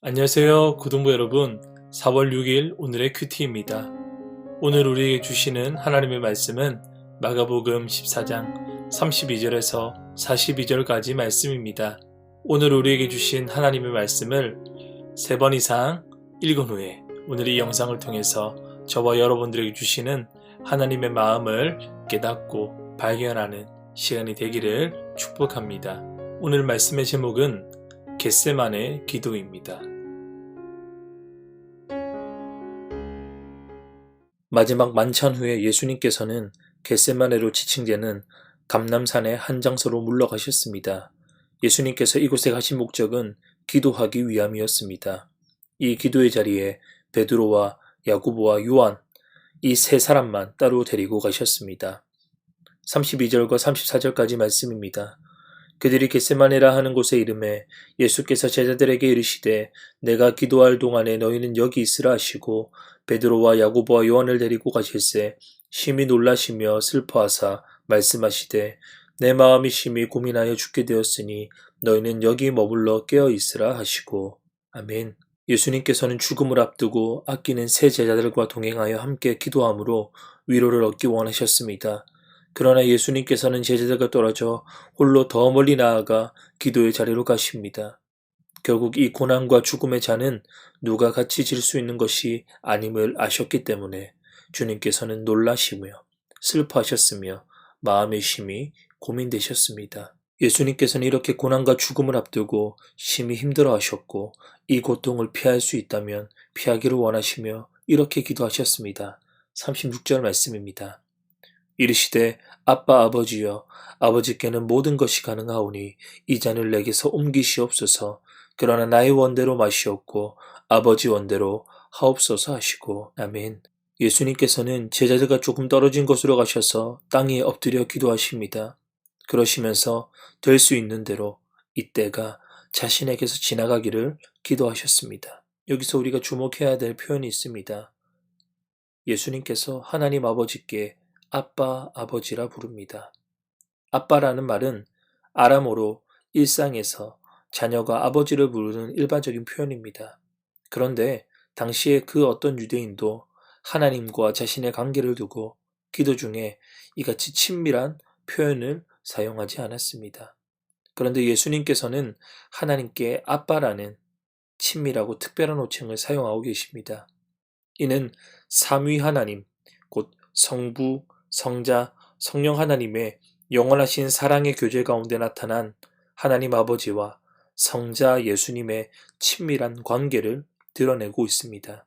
안녕하세요, 구동부 여러분. 4월 6일 오늘의 큐티입니다. 오늘 우리에게 주시는 하나님의 말씀은 마가복음 14장 32절에서 42절까지 말씀입니다. 오늘 우리에게 주신 하나님의 말씀을 3번 이상 읽은 후에 오늘 이 영상을 통해서 저와 여러분들에게 주시는 하나님의 마음을 깨닫고 발견하는 시간이 되기를 축복합니다. 오늘 말씀의 제목은 겟세마네 기도입니다. 마지막 만찬 후에 예수님께서는 겟세마네로 지칭되는 감람산의 한 장소로 물러가셨습니다. 예수님께서 이곳에 가신 목적은 기도하기 위함이었습니다. 이 기도의 자리에 베드로와 야고보와 요한, 이 세 사람만 따로 데리고 가셨습니다. 32절과 34절까지 말씀입니다. 그들이 겟세마네라 하는 곳에 이름에 예수께서 제자들에게 이르시되 내가 기도할 동안에 너희는 여기 있으라 하시고 베드로와 야고보와 요한을 데리고 가실새 심히 놀라시며 슬퍼하사 말씀하시되 내 마음이 심히 고민하여 죽게 되었으니 너희는 여기 머물러 깨어 있으라 하시고 아멘. 예수님께서는 죽음을 앞두고 아끼는 세 제자들과 동행하여 함께 기도함으로 위로를 얻기 원하셨습니다. 그러나 예수님께서는 제자들과 떨어져 홀로 더 멀리 나아가 기도의 자리로 가십니다. 결국 이 고난과 죽음의 잔은 누가 같이 질 수 있는 것이 아님을 아셨기 때문에 주님께서는 놀라시며 슬퍼하셨으며 마음의 심히 고민되셨습니다. 예수님께서는 이렇게 고난과 죽음을 앞두고 심히 힘들어하셨고 이 고통을 피할 수 있다면 피하기를 원하시며 이렇게 기도하셨습니다. 36절 말씀입니다. 이르시되 아빠 아버지여 아버지께는 모든 것이 가능하오니 이 잔을 내게서 옮기시옵소서. 그러나 나의 원대로 마시옵고 아버지 원대로 하옵소서 하시고 아멘. 예수님께서는 제자들과 조금 떨어진 곳으로 가셔서 땅에 엎드려 기도하십니다. 그러시면서 될 수 있는 대로 이때가 자신에게서 지나가기를 기도하셨습니다. 여기서 우리가 주목해야 될 표현이 있습니다. 예수님께서 하나님 아버지께 아빠, 아버지라 부릅니다. 아빠라는 말은 아람어로 일상에서 자녀가 아버지를 부르는 일반적인 표현입니다. 그런데 당시에 그 어떤 유대인도 하나님과 자신의 관계를 두고 기도 중에 이같이 친밀한 표현을 사용하지 않았습니다. 그런데 예수님께서는 하나님께 아빠라는 친밀하고 특별한 호칭을 사용하고 계십니다. 이는 삼위 하나님, 곧 성부, 성자, 성령 하나님의 영원하신 사랑의 교제 가운데 나타난 하나님 아버지와 성자 예수님의 친밀한 관계를 드러내고 있습니다.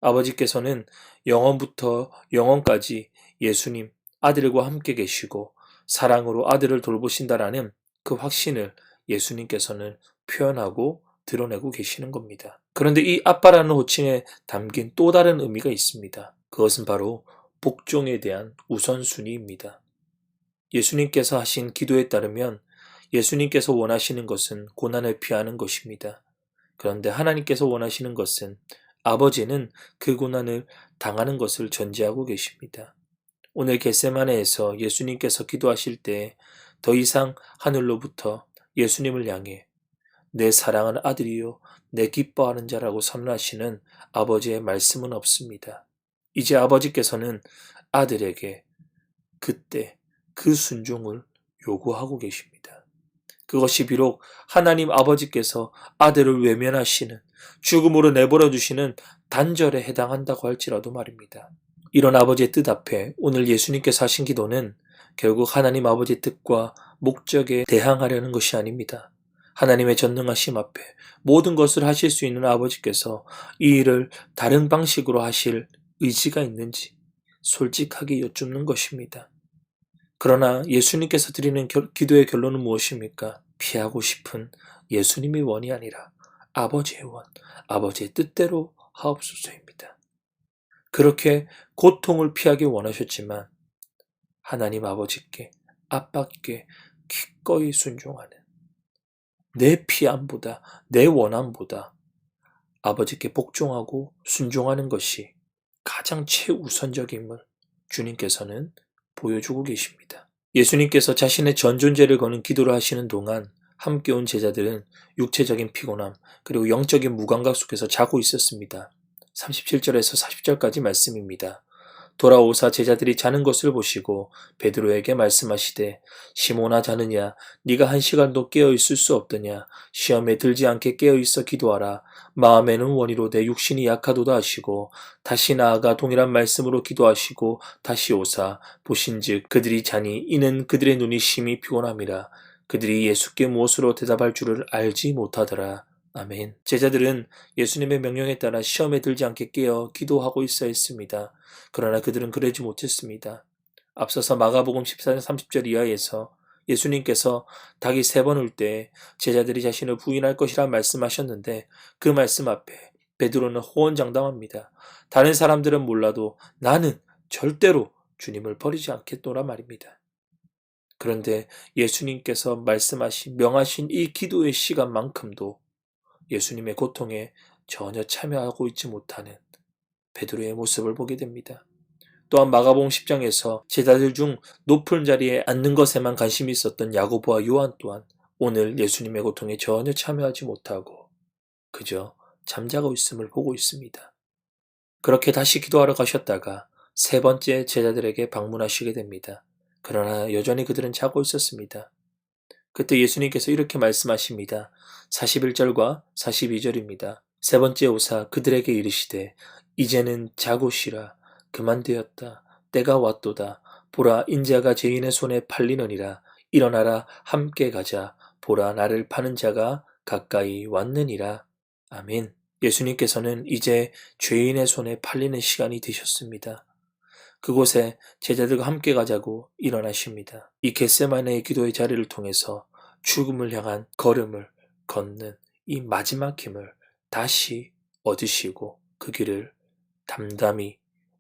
아버지께서는 영원부터 영원까지 예수님, 아들과 함께 계시고 사랑으로 아들을 돌보신다라는 그 확신을 예수님께서는 표현하고 드러내고 계시는 겁니다. 그런데 이 아빠라는 호칭에 담긴 또 다른 의미가 있습니다. 그것은 바로 복종에 대한 우선순위입니다. 예수님께서 하신 기도에 따르면 예수님께서 원하시는 것은 고난을 피하는 것입니다. 그런데 하나님께서 원하시는 것은 아버지는 그 고난을 당하는 것을 전제하고 계십니다. 오늘 겟세마네에서 예수님께서 기도하실 때 더 이상 하늘로부터 예수님을 향해 내 사랑하는 아들이요 내 기뻐하는 자라고 선언하시는 아버지의 말씀은 없습니다. 이제 아버지께서는 아들에게 그때 그 순종을 요구하고 계십니다. 그것이 비록 하나님 아버지께서 아들을 외면하시는 죽음으로 내버려 두시는 단절에 해당한다고 할지라도 말입니다. 이런 아버지의 뜻 앞에 오늘 예수님께서 하신 기도는 결국 하나님 아버지의 뜻과 목적에 대항하려는 것이 아닙니다. 하나님의 전능하심 앞에 모든 것을 하실 수 있는 아버지께서 이 일을 다른 방식으로 하실 의지가 있는지 솔직하게 여쭙는 것입니다. 그러나 예수님께서 드리는 기도의 결론은 무엇입니까? 피하고 싶은 예수님의 원이 아니라 아버지의 원, 아버지의 뜻대로 하옵소서입니다. 그렇게 고통을 피하기 원하셨지만 하나님 아버지께, 아빠께 기꺼이 순종하는 내 피함보다, 내 원함보다 아버지께 복종하고 순종하는 것이 가장 최우선적임을 주님께서는 보여주고 계십니다. 예수님께서 자신의 전 존재를 거는 기도를 하시는 동안 함께 온 제자들은 육체적인 피곤함 그리고 영적인 무감각 속에서 자고 있었습니다. 37절에서 40절까지 말씀입니다. 돌아오사 제자들이 자는 것을 보시고 베드로에게 말씀하시되 시몬아 자느냐 네가 한 시간도 깨어 있을 수 없더냐 시험에 들지 않게 깨어 있어 기도하라 마음에는 원이로되 육신이 약하도다 하시고 다시 나아가 동일한 말씀으로 기도하시고 다시 오사 보신즉 그들이 자니 이는 그들의 눈이 심히 피곤함이라 그들이 예수께 무엇으로 대답할 줄을 알지 못하더라. 아멘. 제자들은 예수님의 명령에 따라 시험에 들지 않게 깨어 기도하고 있어야 했습니다. 그러나 그들은 그러지 못했습니다. 앞서서 마가복음 14장 30절 이하에서 예수님께서 닭이 3번 울 때 제자들이 자신을 부인할 것이라 말씀하셨는데 그 말씀 앞에 베드로는 호언장담합니다. 다른 사람들은 몰라도 나는 절대로 주님을 버리지 않겠노라 말입니다. 그런데 예수님께서 말씀하신 명하신 이 기도의 시간만큼도 예수님의 고통에 전혀 참여하고 있지 못하는 베드로의 모습을 보게 됩니다. 또한 마가복음 10장에서 제자들 중 높은 자리에 앉는 것에만 관심이 있었던 야고보와 요한 또한 오늘 예수님의 고통에 전혀 참여하지 못하고 그저 잠자고 있음을 보고 있습니다. 그렇게 다시 기도하러 가셨다가 3번째 제자들에게 방문하시게 됩니다. 그러나 여전히 그들은 자고 있었습니다. 그때 예수님께서 이렇게 말씀하십니다. 41절과 42절입니다. 3번째 오사 그들에게 이르시되 이제는 자고 쉬라. 그만 되었다. 때가 왔도다. 보라 인자가 죄인의 손에 팔리느니라. 일어나라 함께 가자. 보라 나를 파는 자가 가까이 왔느니라. 아멘. 예수님께서는 이제 죄인의 손에 팔리는 시간이 되셨습니다. 그곳에 제자들과 함께 가자고 일어나십니다. 이 겟세마네의 기도의 자리를 통해서 죽음을 향한 걸음을 걷는 이 마지막 힘을 다시 얻으시고 그 길을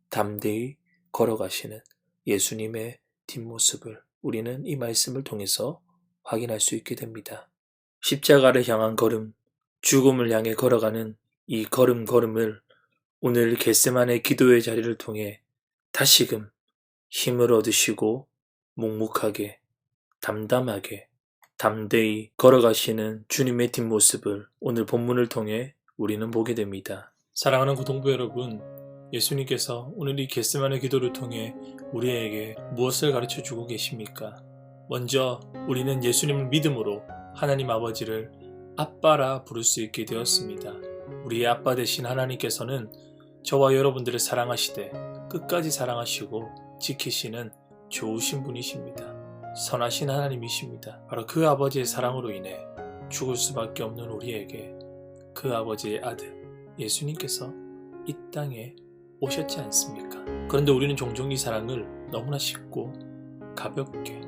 담대히 걸어가시는 예수님의 뒷모습을 우리는 이 말씀을 통해서 확인할 수 있게 됩니다. 십자가를 향한 걸음, 죽음을 향해 걸어가는 이 걸음을 오늘 겟세마네 기도의 자리를 통해 다시금 힘을 얻으시고 묵묵하게 담담하게 담대히 걸어가시는 주님의 뒷모습을 오늘 본문을 통해 우리는 보게 됩니다. 사랑하는 고동부 여러분, 예수님께서 오늘 이 겟세마네 기도를 통해 우리에게 무엇을 가르쳐 주고 계십니까? 먼저 우리는 예수님을 믿음으로 하나님 아버지를 아빠라 부를 수 있게 되었습니다. 우리의 아빠 되신 하나님께서는 저와 여러분들을 사랑하시되 끝까지 사랑하시고 지키시는 좋으신 분이십니다. 선하신 하나님이십니다. 바로 그 아버지의 사랑으로 인해 죽을 수밖에 없는 우리에게 그 아버지의 아들 예수님께서 이 땅에 오셨지 않습니까? 그런데 우리는 종종 이 사랑을 너무나 쉽고 가볍게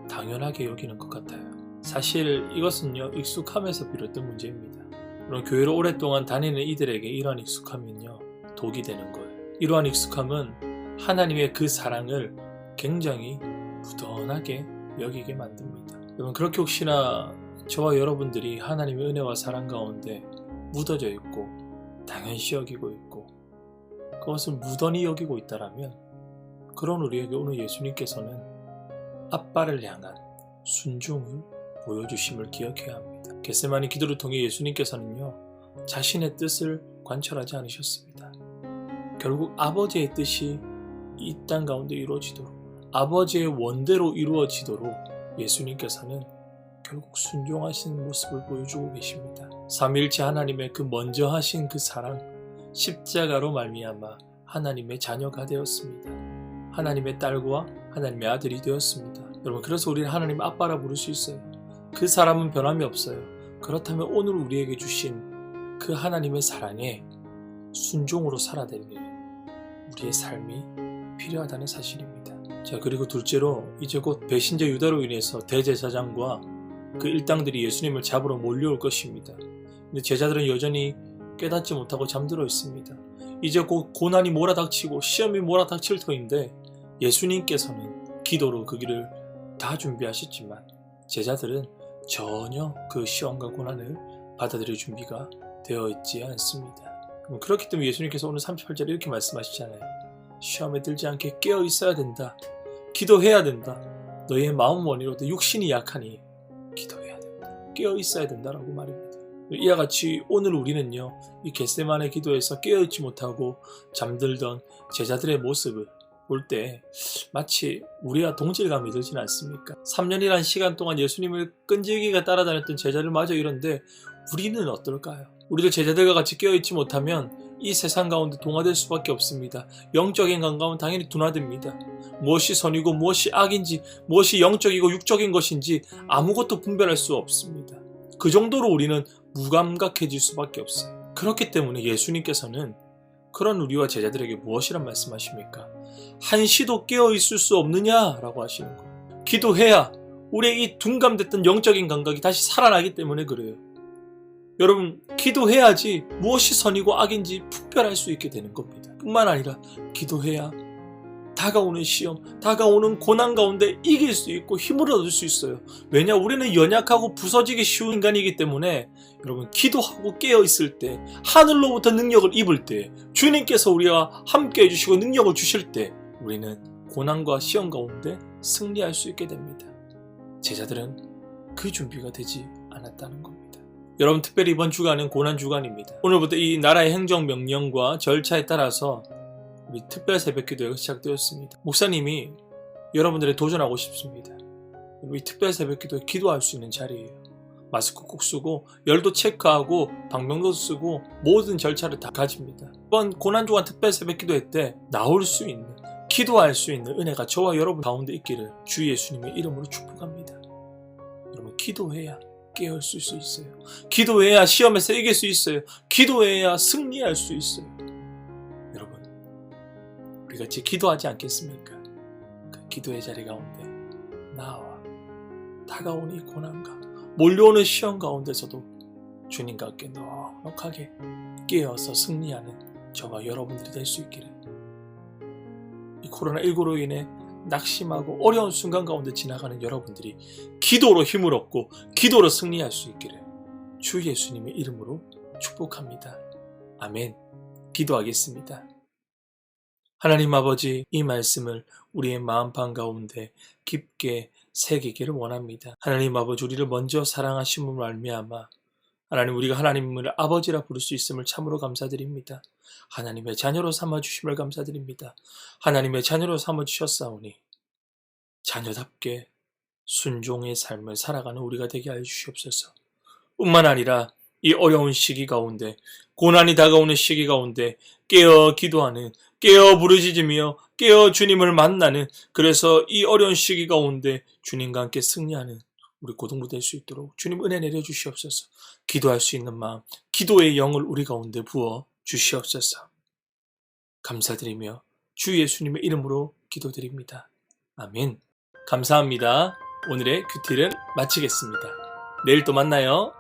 당연하게 여기는 것 같아요. 사실 이것은요 익숙함에서 비롯된 문제입니다. 물론 교회를 오랫동안 다니는 이들에게 이러한 익숙함은요 독이 되는 거예요. 이러한 익숙함은 하나님의 그 사랑을 굉장히 부던하게 여기게 만듭니다. 여러분 그렇게 혹시나 저와 여러분들이 하나님의 은혜와 사랑 가운데 묻어져 있고 당연시 여기고 있고 그것을 무던히 여기고 있다라면 그런 우리에게 오늘 예수님께서는 아빠를 향한 순종을 보여주심을 기억해야 합니다. 겟세마네 기도를 통해 예수님께서는요 자신의 뜻을 관철하지 않으셨습니다. 결국 아버지의 뜻이 이 땅 가운데 이루어지도록 아버지의 원대로 이루어지도록 예수님께서는 결국 순종하시는 모습을 보여주고 계십니다. 삼위일체 하나님의 그 먼저 하신 그 사랑 십자가로 말미암아 하나님의 자녀가 되었습니다. 하나님의 딸과 하나님의 아들이 되었습니다. 여러분 그래서 우리는 하나님 아빠라 부를 수 있어요. 그 사람은 변함이 없어요. 그렇다면 오늘 우리에게 주신 그 하나님의 사랑에 순종으로 살아내는 우리의 삶이 필요하다는 사실입니다. 자 그리고 둘째로 이제 곧 배신자 유다로 인해서 대제사장과 그 일당들이 예수님을 잡으러 몰려올 것입니다. 근데 제자들은 여전히 깨닫지 못하고 잠들어 있습니다. 이제 곧 고난이 몰아닥치고 시험이 몰아닥칠 터인데 예수님께서는 기도로 그 길을 다 준비하셨지만 제자들은 전혀 그 시험과 고난을 받아들일 준비가 되어 있지 않습니다. 그렇기 때문에 예수님께서 오늘 38절에 이렇게 말씀하시잖아요. 시험에 들지 않게 깨어 있어야 된다. 기도해야 된다. 너희의 마음 원이로도 육신이 약하니 기도해야 된다. 깨어 있어야 된다라고 말입니다. 이와 같이 오늘 우리는요, 이 겟세마네 기도에서 깨어있지 못하고 잠들던 제자들의 모습을 볼 때 마치 우리와 동질감이 들진 않습니까? 3년이란 시간 동안 예수님을 끈질기게 따라다녔던 제자를 마저 이런데 우리는 어떨까요? 우리도 제자들과 같이 깨어있지 못하면 이 세상 가운데 동화될 수밖에 없습니다. 영적인 감각은 당연히 둔화됩니다. 무엇이 선이고 무엇이 악인지, 무엇이 영적이고 육적인 것인지 아무것도 분별할 수 없습니다. 그 정도로 우리는 무감각해질 수밖에 없어요. 그렇기 때문에 예수님께서는 그런 우리와 제자들에게 무엇이란 말씀하십니까? 한시도 깨어있을 수 없느냐라고 하시는 거예요. 기도해야 우리의 이 둔감됐던 영적인 감각이 다시 살아나기 때문에 그래요. 여러분, 기도해야지 무엇이 선이고 악인지 분별할 수 있게 되는 겁니다. 뿐만 아니라 기도해야 다가오는 시험, 다가오는 고난 가운데 이길 수 있고 힘을 얻을 수 있어요. 왜냐? 우리는 연약하고 부서지기 쉬운 인간이기 때문에 여러분, 기도하고 깨어있을 때, 하늘로부터 능력을 입을 때, 주님께서 우리와 함께 해주시고 능력을 주실 때 우리는 고난과 시험 가운데 승리할 수 있게 됩니다. 제자들은 그 준비가 되지 않았다는 겁니다. 여러분, 특별히 이번 주간은 고난 주간입니다. 오늘부터 이 나라의 행정명령과 절차에 따라서 우리 특별 새벽 기도회가 시작되었습니다. 목사님이 여러분들에 도전하고 싶습니다. 이 특별 새벽 기도회 기도할 수 있는 자리예요. 마스크 꼭 쓰고 열도 체크하고 방명도 쓰고 모든 절차를 다 가집니다. 이번 고난주간 특별 새벽 기도회 때 나올 수 있는, 기도할 수 있는 은혜가 저와 여러분 가운데 있기를 주 예수님의 이름으로 축복합니다. 여러분, 기도해야 깨어있을 수 있어요. 기도해야 시험에서 이길 수 있어요. 기도해야 승리할 수 있어요. 여러분, 우리 같이 기도하지 않겠습니까? 그 기도의 자리 가운데 나와 다가오는 이 고난과 몰려오는 시험 가운데서도 주님과 함께 넉넉하게 깨어서 승리하는 저와 여러분들이 될 수 있기를, 이 코로나19로 인해 낙심하고 어려운 순간 가운데 지나가는 여러분들이 기도로 힘을 얻고 기도로 승리할 수 있기를 주 예수님의 이름으로 축복합니다. 아멘. 기도하겠습니다. 하나님 아버지, 이 말씀을 우리의 마음판 가운데 깊게 새기기를 원합니다. 하나님 아버지, 우리를 먼저 사랑하심으로 말미암아 하나님, 우리가 하나님을 아버지라 부를 수 있음을 참으로 감사드립니다. 하나님의 자녀로 삼아주심을 감사드립니다. 하나님의 자녀로 삼아주셨사오니 자녀답게 순종의 삶을 살아가는 우리가 되게 하여 주시옵소서. 뿐만 아니라 이 어려운 시기 가운데, 고난이 다가오는 시기 가운데 깨어 기도하는, 깨어 부르짖으며 깨어 주님을 만나는, 그래서 이 어려운 시기 가운데 주님과 함께 승리하는 우리 고등부 될 수 있도록 주님 은혜 내려주시옵소서. 기도할 수 있는 마음, 기도의 영을 우리 가운데 부어 주시옵소서. 감사드리며 주 예수님의 이름으로 기도드립니다. 아멘. 감사합니다. 오늘의 큐티를 마치겠습니다. 내일 또 만나요.